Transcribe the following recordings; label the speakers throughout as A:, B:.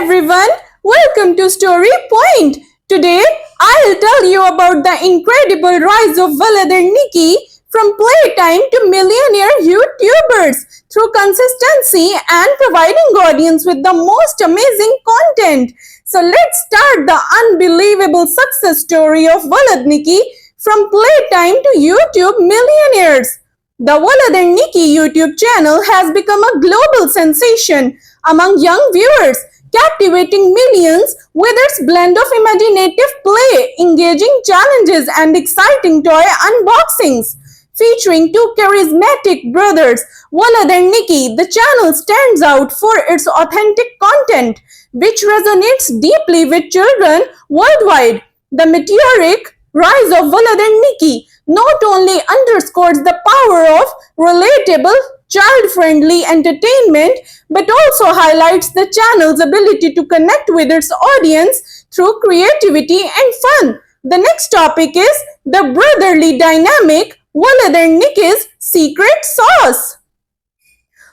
A: everyone, welcome to Story Point. Today, I'll tell you about the incredible rise of Walad and Nikki from playtime to millionaire YouTubers through consistency and providing audience with the most amazing content. So let's start the unbelievable success story of Walad Nikki from playtime to YouTube millionaires. The Walad and Nikki YouTube channel has become a global sensation among young viewers, captivating millions with its blend of imaginative play, engaging challenges, and exciting toy unboxings. Featuring two charismatic brothers, Walad and Nikki, the channel stands out for its authentic content, which resonates deeply with children worldwide. The meteoric rise of Walad and Nikki not only underscores the power of relatable, child-friendly entertainment, but also highlights the channel's ability to connect with its audience through creativity and fun. The next topic is the brotherly dynamic, Walad and Nikki's secret sauce.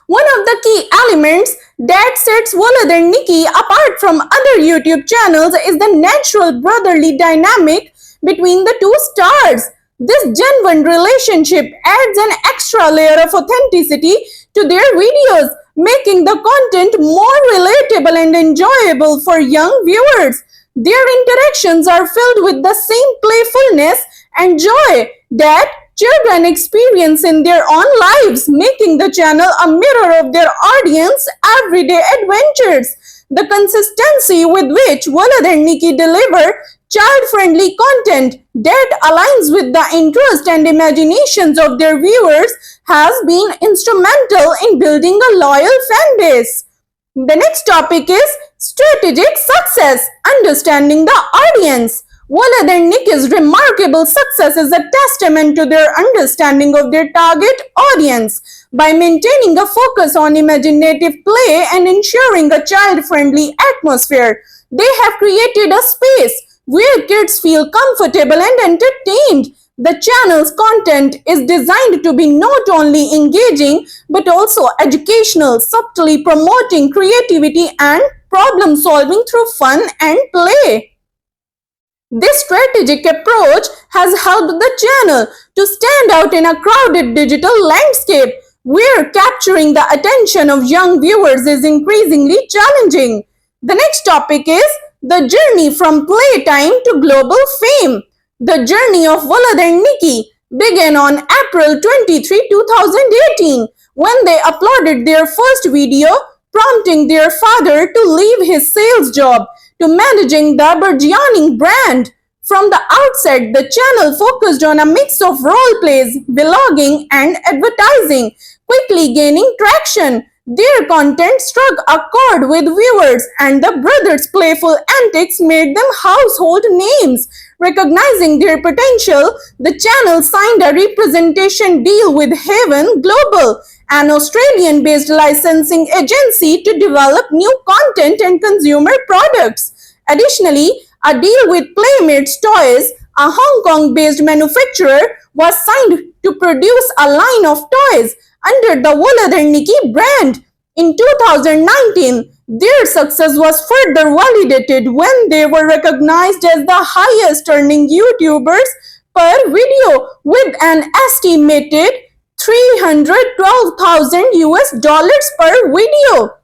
A: One of the key elements that sets Walad and Nikki apart from other YouTube channels is the natural brotherly dynamic between the two stars. This genuine relationship adds an extra layer of authenticity to their videos, making the content more relatable and enjoyable for young viewers. Their interactions are filled with the same playfulness and joy that children experience in their own lives, making the channel a mirror of their audience' everyday adventures. The consistency with which Walad and Nikki deliver child-friendly content that aligns with the interest and imaginations of their viewers has been instrumental in building a loyal fan base. The next topic is strategic success, understanding the audience. Walad and Nikki's remarkable success is a testament to their understanding of their target audience. By maintaining a focus on imaginative play and ensuring a child-friendly atmosphere, they have created a space where kids feel comfortable and entertained. The channel's content is designed to be not only engaging but also educational, subtly promoting creativity and problem solving through fun and play. This strategic approach has helped the channel to stand out in a crowded digital landscape where capturing the attention of young viewers is increasingly challenging. The next topic is the journey from playtime to global fame. The journey of Walad and Nikki began on April 23, 2018 when they uploaded their first video, prompting their father to leave his sales job to managing the burgeoning brand. From the outset, the channel focused on a mix of role plays, vlogging, and advertising, quickly gaining traction. Their content struck a chord with viewers, and the brothers' playful antics made them household names. Recognizing their potential, the channel signed a representation deal with Haven Global, an Australian-based licensing agency, to develop new content and consumer products. Additionally, a deal with Playmates Toys, a Hong Kong-based manufacturer, was signed to produce a line of toys under the Walad and Nikki brand. In 2019, their success was further validated when they were recognized as the highest earning YouTubers per video with an estimated $312,000 per video.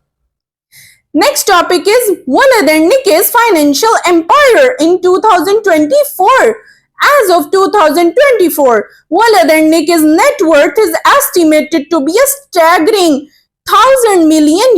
A: Next topic is Walad and Nikki's financial empire in 2024. As of 2024, Walad and Nikki's net worth is estimated to be a staggering $1,000 million,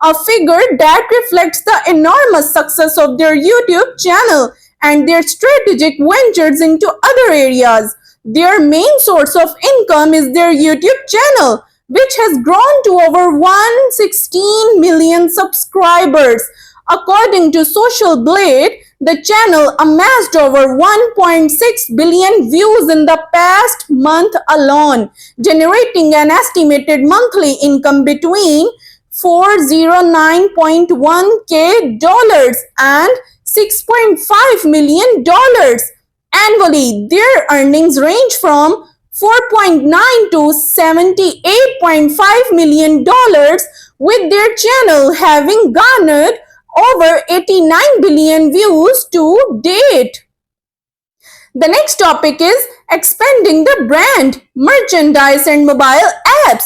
A: a figure that reflects the enormous success of their YouTube channel and their strategic ventures into other areas. Their main source of income is their YouTube channel, which has grown to over 116 million subscribers. According to Social Blade, the channel amassed over 1.6 billion views in the past month alone, generating an estimated monthly income between $409.1K and $6.5 million annually. Their earnings range from $4.9 to $78.5 million, with their channel having garnered over 89 billion views to date. The next topic is expanding the brand, merchandise and mobile apps.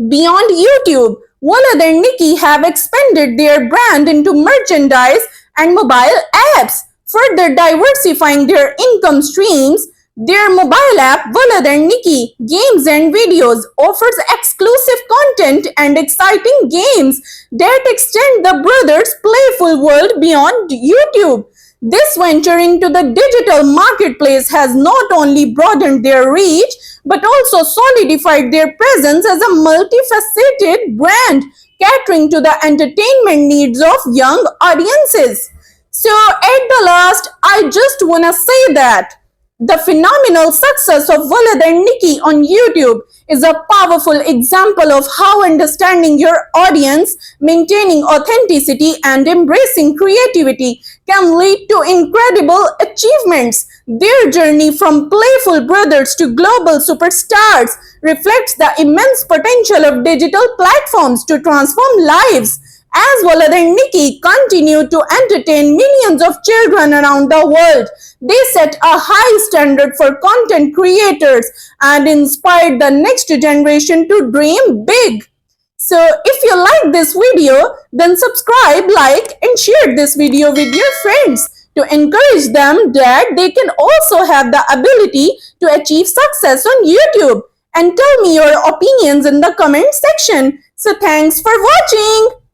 A: Beyond YouTube, Walad and Nikki have expanded their brand into merchandise and mobile apps, further diversifying their income streams. Their mobile app, Walad and Nikki Games and Videos, offers exclusive content and exciting games that extend the brothers' playful world beyond YouTube. This venture into the digital marketplace has not only broadened their reach but also solidified their presence as a multifaceted brand catering to the entertainment needs of young audiences. So, at the last, I just want to say that the phenomenal success of Walad and Nikki on YouTube is a powerful example of how understanding your audience, maintaining authenticity, and embracing creativity can lead to incredible achievements. Their journey from playful brothers to global superstars reflects the immense potential of digital platforms to transform lives. As Walad and Nikki continue to entertain millions of children around the world, they set a high standard for content creators and inspired the next generation to dream big. So if you like this video, then subscribe, like and share this video with your friends to encourage them that they can also have the ability to achieve success on YouTube. And tell me your opinions in the comment section. So thanks for watching.